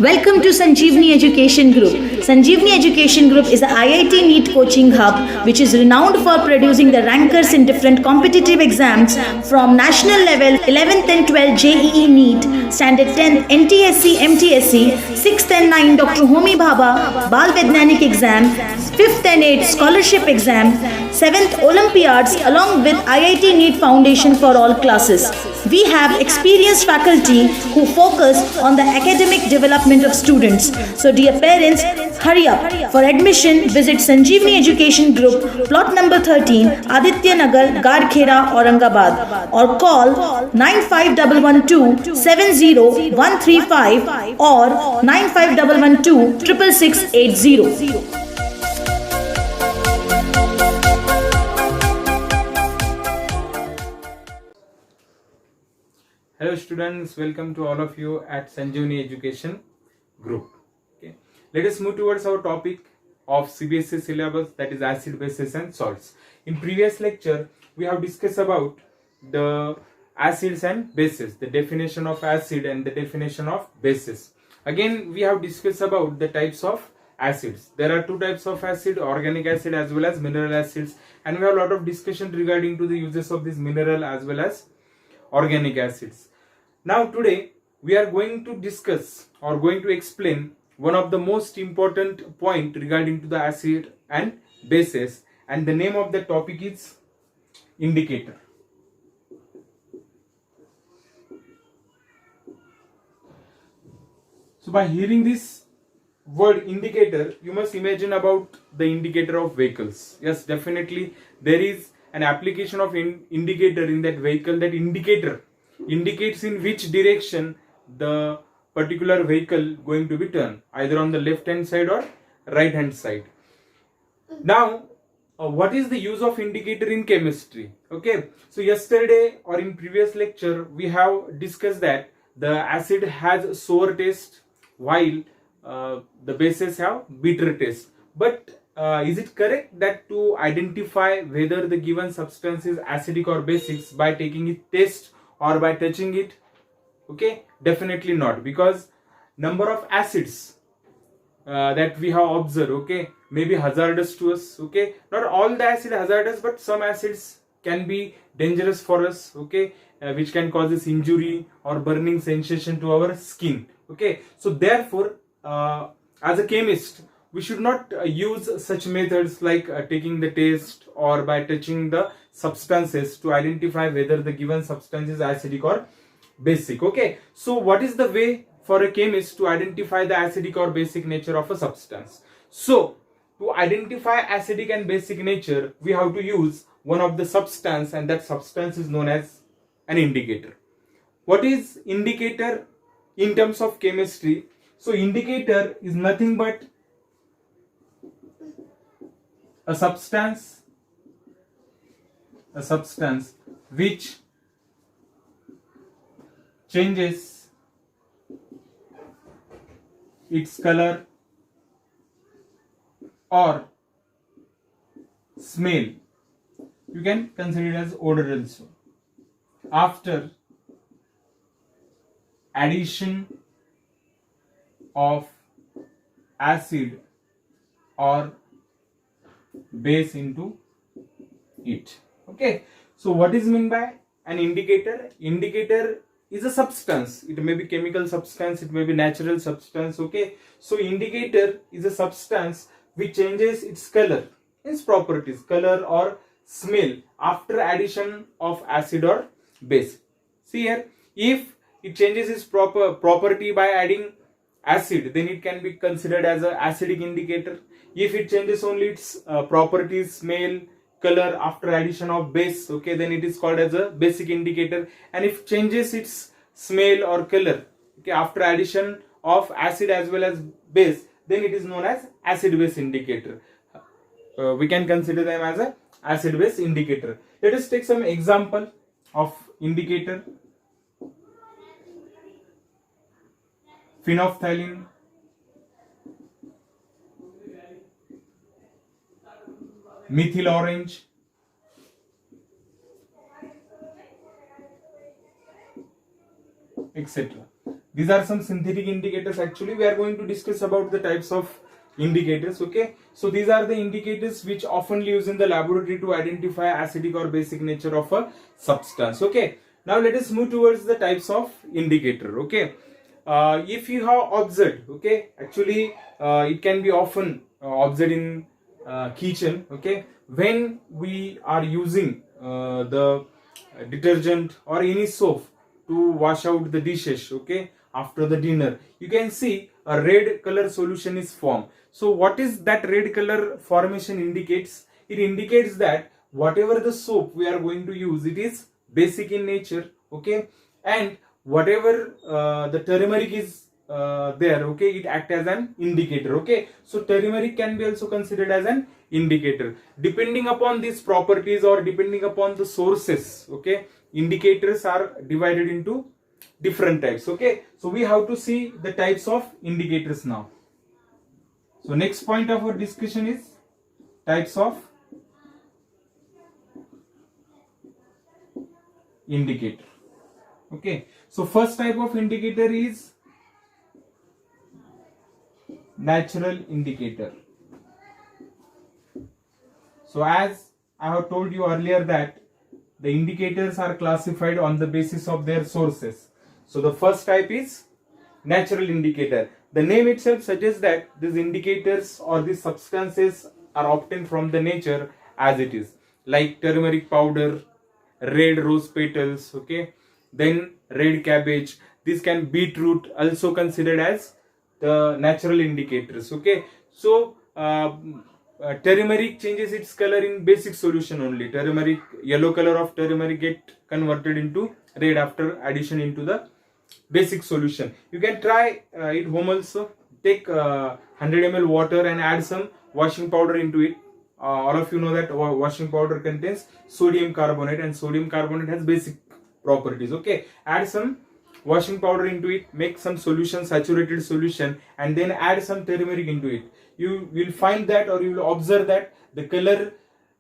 Welcome to Sanjeevani Education Group. Sanjeevani Education Group is a IIT NEET coaching hub which is renowned for producing the rankers in different competitive exams from national level 11th and 12th JEE NEET, Standard 10 NTSC MTSC, 6th and 9 Dr. Homi Bhabha Bal Vaidyanik exam, 5th and 8th scholarship exam, 7th Olympiads along with IIT NEET Foundation for all classes. We have experienced faculty who focus on the academic development of students. So dear parents, hurry up. For admission, visit Sanjeevani Education Group, plot number 13, Aditya Nagar, Garkhera, Aurangabad, or call 95112 or 95112 66680. Hello students, welcome to all of you at Sanjeevani Education Group. Okay. Let us move towards our topic of CBSE syllabus, that is acid, bases and salts. In previous lecture, we have discussed about the acids and bases, the definition of acid and the definition of bases. Again, we have discussed about the types of acids. There are two types of acid, organic acid as well as mineral acids, and we have a lot of discussion regarding to the uses of this mineral as well as organic acids. Now today we are going to discuss or going to explain one of the most important point regarding to the acid and bases, and the name of the topic is indicator. So by hearing this word indicator, you must imagine about the indicator of vehicles. Yes, definitely there is an application of indicator in that vehicle. That indicator indicates in which direction the particular vehicle going to be turned, either on the left hand side or right hand side. Now what is the use of indicator in chemistry? Okay, so yesterday or in previous lecture we have discussed that the acid has sour taste while the bases have bitter taste. But is it correct that to identify whether the given substance is acidic or basic by taking its taste or by touching it? Okay, definitely not, because number of acids that we have observed, okay, may be hazardous to us. Okay, not all the acid hazardous, but some acids can be dangerous for us, okay, which can cause us injury or burning sensation to our skin. Okay, so therefore as a chemist we should not use such methods like taking the taste or by touching the substances to identify whether the given substance is acidic or basic. Okay, so what is the way for a chemist to identify the acidic or basic nature of a substance? So to identify acidic and basic nature, we have to use one of the substance, and that substance is known as an indicator. What is indicator in terms of chemistry? So indicator is nothing but a substance which changes its color or smell. You can consider it as odor also, after addition of acid or base into it. Okay, so what is meant by an indicator? Indicator is a substance. It may be chemical substance, it may be natural substance. Okay, so indicator is a substance which changes its color, its properties, color or smell after addition of acid or base. See here, if it changes its property by adding acid, then it can be considered as an acidic indicator. If it changes only its properties, smell, color after addition of base, okay, then it is called as a basic indicator. And if changes its smell or color, okay, after addition of acid as well as base, then it is known as acid base indicator. We can consider them as a acid base indicator. Let us take some example of indicator. Phenolphthalein, methyl orange, etc. These are some synthetic indicators. Actually, we are going to discuss about the types of indicators. Okay, so these are the indicators which often used in the laboratory to identify acidic or basic nature of a substance. Okay, now let us move towards the types of indicator. Okay, if you have observed, okay, actually it can be often observed in kitchen. Okay, when we are using the detergent or any soap to wash out the dishes, okay, after the dinner, you can see a red color solution is formed. So what is that red color formation indicates? It indicates that whatever the soap we are going to use, it is basic in nature, okay, and whatever the turmeric is there, okay, it act as an indicator. Okay, so turmeric can be also considered as an indicator. Depending upon these properties or depending upon the sources, okay, indicators are divided into different types. Okay, so we have to see the types of indicators now. So next point of our discussion is types of indicator. Okay, so first type of indicator is natural indicator. So as I have told you earlier that the indicators are classified on the basis of their sources. So the first type is natural indicator. The name itself suggests that these indicators or these substances are obtained from the nature as it is, like turmeric powder, red rose petals, okay, then red cabbage. This can beetroot also considered as the natural indicators. Okay, so turmeric changes its color in basic solution only. Turmeric, yellow color of turmeric get converted into red after addition into the basic solution. You can try it home also. Take 100 ml water and add some washing powder into it. All of you know that washing powder contains sodium carbonate, and sodium carbonate has basic properties. Okay, add some washing powder into it, make some solution, saturated solution, and then add some turmeric into it. You will find that, or you will observe that the color,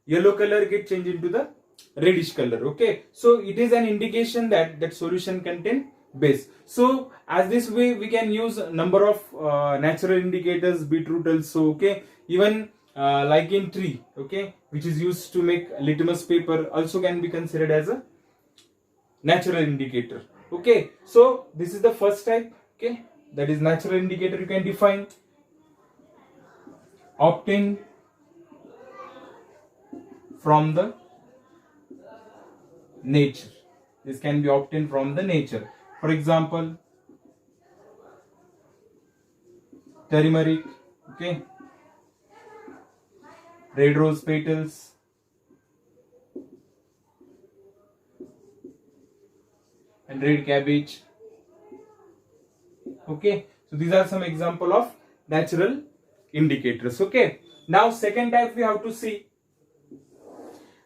yellow color, get changed into the reddish color. Okay, so it is an indication that that solution contain base. So as this way we can use a number of natural indicators, beetroot also. Okay, even like in tree, okay, which is used to make litmus paper, also can be considered as a natural indicator. Okay, so this is the first type. Okay, that is natural indicator. You can define obtained from the nature. This can be obtained from the nature. For example, turmeric, okay, red rose petals, and red cabbage. Okay, so these are some example of natural indicators. Okay, now second type we have to see.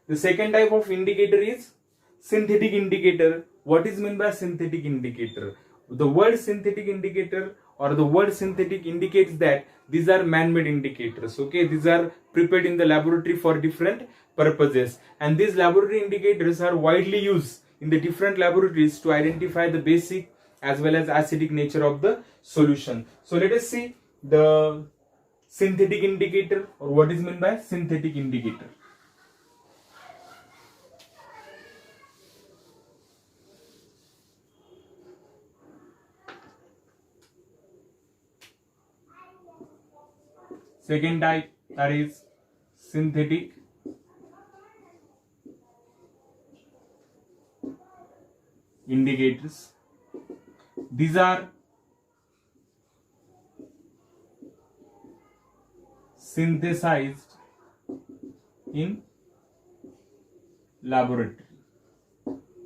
The second type of indicator is synthetic indicator. What is meant by synthetic indicator? The word synthetic indicator or the word synthetic indicates that these are man-made indicators. Okay, these are prepared in the laboratory for different purposes, and these laboratory indicators are widely used in the different laboratories to identify the basic as well as acidic nature of the solution. So let us see the synthetic indicator, or what is meant by synthetic indicator. Second type, that is synthetic indicators. These are synthesized in laboratory,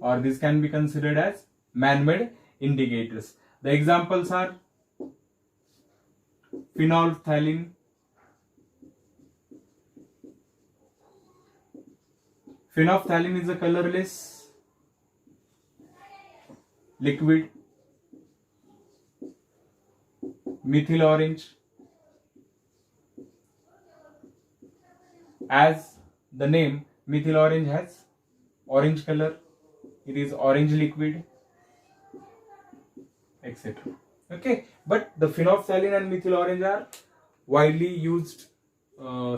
or this can be considered as man-made indicators. The examples are phenolphthalein, phenolphthalein is a colorless liquid. Methyl orange, as the name, methyl orange has orange color. It is orange liquid. etc. Okay, but the phenolphthalein and methyl orange are widely used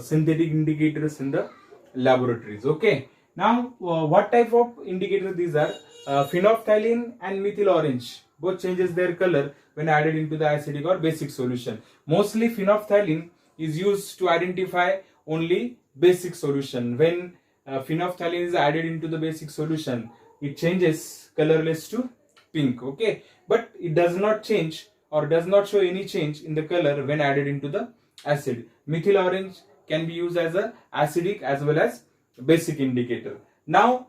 synthetic indicators in the laboratories. Okay, now what type of indicators these are? Phenolphthalein and methyl orange both changes their color when added into the acidic or basic solution. Mostly phenolphthalein is used to identify only basic solution. When phenolphthalein is added into the basic solution, it changes colorless to pink. Okay, but it does not change or does not show any change in the color when added into the acid. Methyl orange can be used as a acidic as well as basic indicator. Now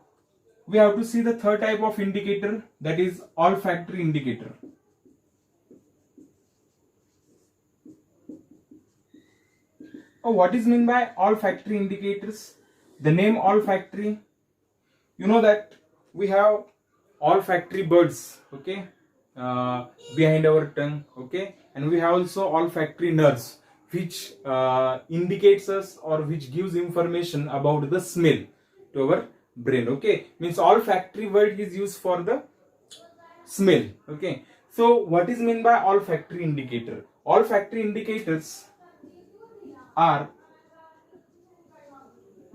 we have to see the third type of indicator, that is olfactory indicator. What is meant by olfactory indicators? The name olfactory, you know that we have olfactory buds, okay, behind our tongue, okay, and we have also olfactory nerves, which indicates us or which gives information about the smell to our brain. Okay, means olfactory word is used for the smell. Okay, so what is meant by olfactory indicator? Olfactory indicators are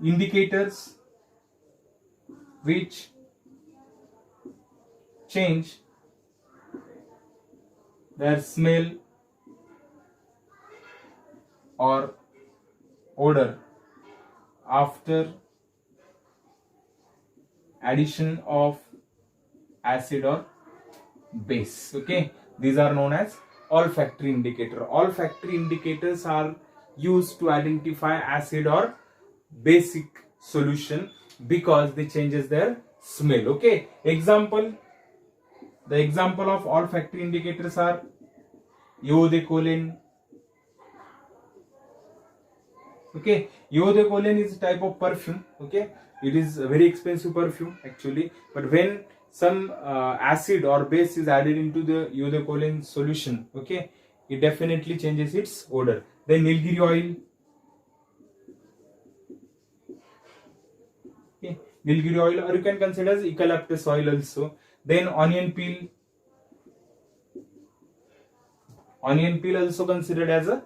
indicators which change their smell or odor after addition of acid or base. Okay, these are known as olfactory indicator. Olfactory indicators are used to identify acid or basic solution because they changes their smell. Okay, example, the example of olfactory indicators are eau de cologne. Okay, eau de cologne is a type of perfume. Okay, it is a very expensive perfume actually, but when some acid or base is added into the eau de cologne solution, okay, it definitely changes its odor. Then Nilgiri oil, okay, Nilgiri oil, or you can consider as eucalyptus oil also. Then onion peel also considered as a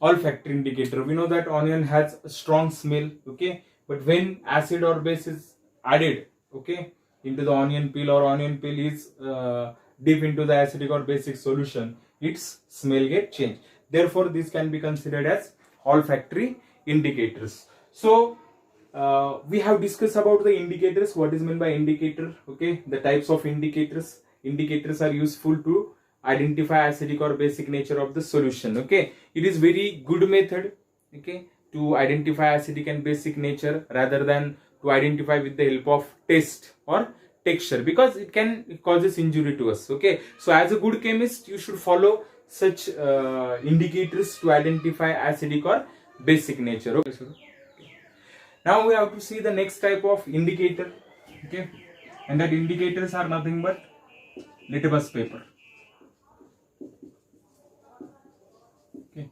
olfactory indicator. We know that onion has a strong smell, okay, but when acid or base is added, okay, into the onion peel, or onion peel is deep into the acidic or basic solution, its smell get changed. Therefore, this can be considered as olfactory indicators. So we have discussed about the indicators, what is meant by indicator, okay, the types of indicators. Indicators are useful to identify acidic or basic nature of the solution. Okay, it is very good method, okay, to identify acidic and basic nature rather than to identify with the help of taste or texture, because it causes injury to us. Okay, so as a good chemist, you should follow such indicators to identify acidic or basic nature. Okay, so now we have to see the next type of indicator, okay, and that indicators are nothing but litmus paper. Okay,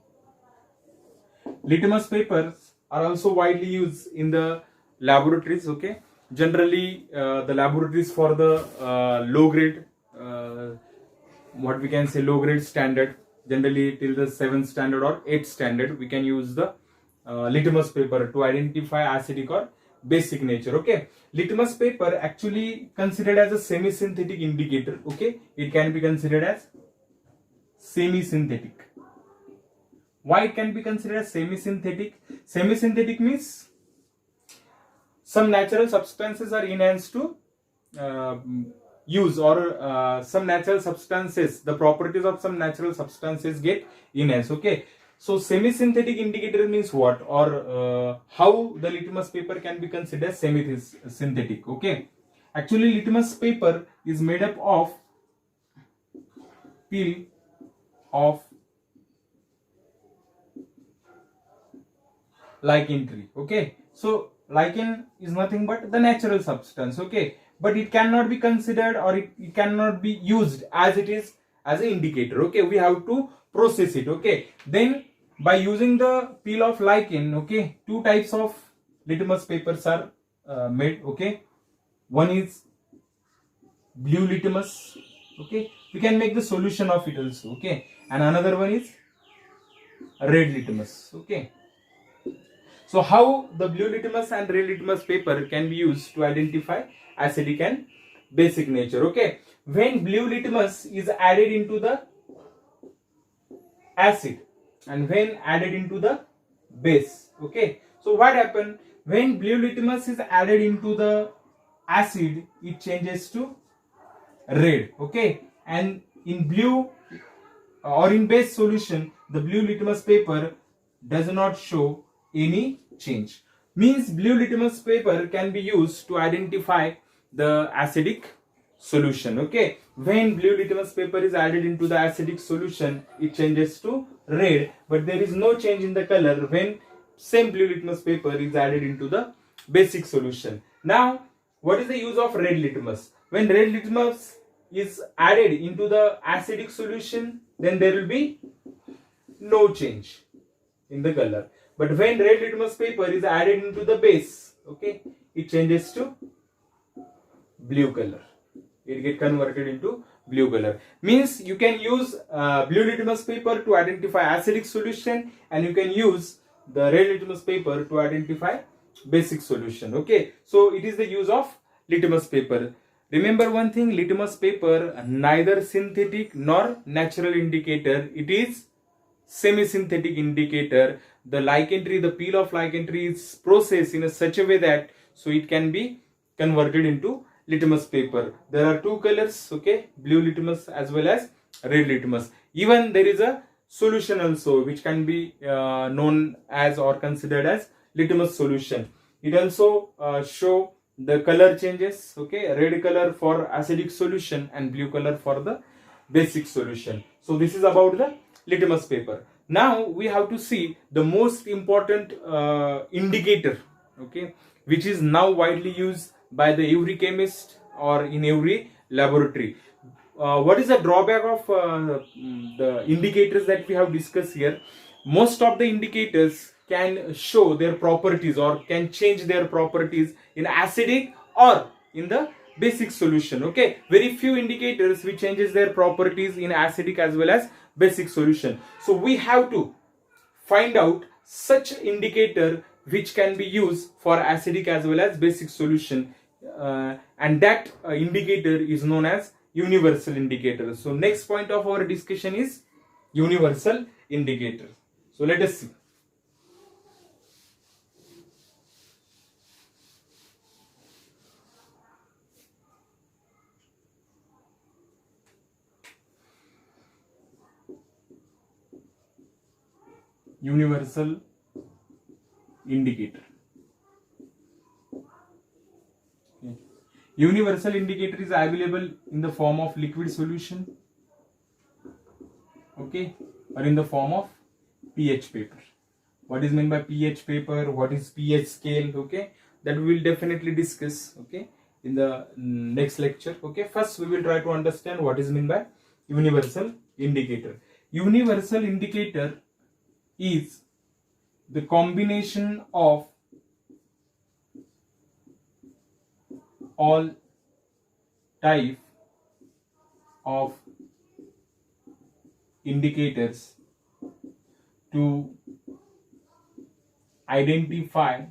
litmus papers are also widely used in the laboratories. Okay, generally the laboratories for the low grade, what we can say low grade standard, generally till the 7th standard or 8th standard, we can use the litmus paper to identify acidic or basic nature. Okay, litmus paper actually considered as a semi-synthetic indicator. Okay, it can be considered as semi-synthetic. Why it can be considered as semi-synthetic? Semi-synthetic means some natural substances are enhanced to use, or some natural substances, the properties of some natural substances get enhanced. Okay, so semi-synthetic indicator means what, or how the litmus paper can be considered semi-synthetic. Okay, actually litmus paper is made up of peel of lichen tree. Okay, so lichen is nothing but the natural substance. Okay, but it cannot be considered, or it cannot be used as it is as an indicator. Okay, we have to process it. Okay, then by using the peel of lichen, okay, two types of litmus papers are made. Okay, one is blue litmus, okay, we can make the solution of it also. Okay, and another one is red litmus. Okay, so how the blue litmus and red litmus paper can be used to identify acidic and basic nature. Okay, when blue litmus is added into the acid and when added into the base. Okay, so what happen when blue litmus is added into the acid, it changes to red. Okay, and in blue or in base solution, the blue litmus paper does not show any change. Means blue litmus paper can be used to identify the acidic solution. Okay, when blue litmus paper is added into the acidic solution, it changes to red, but there is no change in the color when same blue litmus paper is added into the basic solution. Now, what is the use of red litmus? When red litmus is added into the acidic solution, then there will be no change in the color. But when red litmus paper is added into the base, okay, it changes to blue color. It get converted into blue color. Means you can use blue litmus paper to identify acidic solution, and you can use the red litmus paper to identify basic solution. Okay, so it is the use of litmus paper. Remember one thing, litmus paper neither synthetic nor natural indicator. It is semi-synthetic indicator. The lichen tree, the peel of lichen tree is processed in such a way that so it can be converted into litmus paper. There are two colors, okay, blue litmus as well as red litmus. Even there is a solution also which can be known as or considered as litmus solution. It also show the color changes, okay, red color for acidic solution and blue color for the basic solution. So this is about the litmus paper. Now we have to see the most important indicator, okay, which is now widely used by the every chemist or in every laboratory. What is the drawback of the indicators that we have discussed here? Most of the indicators can show their properties or can change their properties in acidic or in the basic solution. Okay, very few indicators which changes their properties in acidic as well as basic solution. So we have to find out such indicator which can be used for acidic as well as basic solution, and that indicator is known as universal indicator. So next point of our discussion is universal indicator. So let us see. Universal indicator. Okay. Universal indicator is available in the form of liquid solution, okay, or in the form of pH paper. What is meant by pH paper? What is pH scale? Okay, that we will definitely discuss, okay, in the next lecture. Okay, first we will try to understand what is meant by universal indicator. Universal indicator is the combination of all type of indicators to identify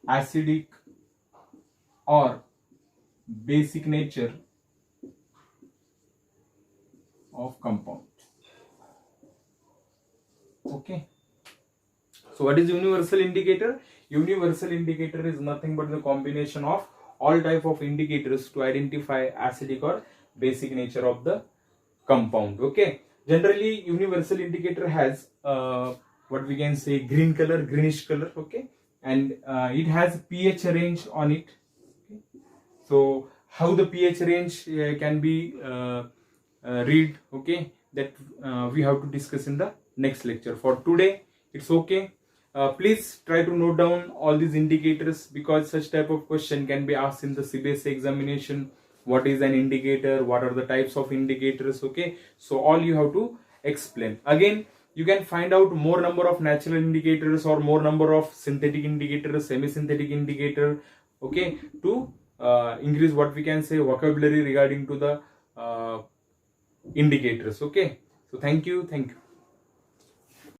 acidic or basic nature of compound. Okay, so what is universal indicator? Universal indicator is nothing but the combination of all type of indicators to identify acidic or basic nature of the compound. Okay, generally universal indicator has what we can say green color, greenish color, okay, and it has pH range on it. Okay. So how the pH range can be read, okay, that we have to discuss in the next lecture. For today it's okay. Please try to note down all these indicators, because such type of question can be asked in the CBSE examination. What is an indicator? What are the types of indicators? Okay, so all you have to explain. Again, you can find out more number of natural indicators or more number of synthetic indicators, semi-synthetic indicator, okay, to increase what we can say vocabulary regarding to the indicators. Okay, so thank you.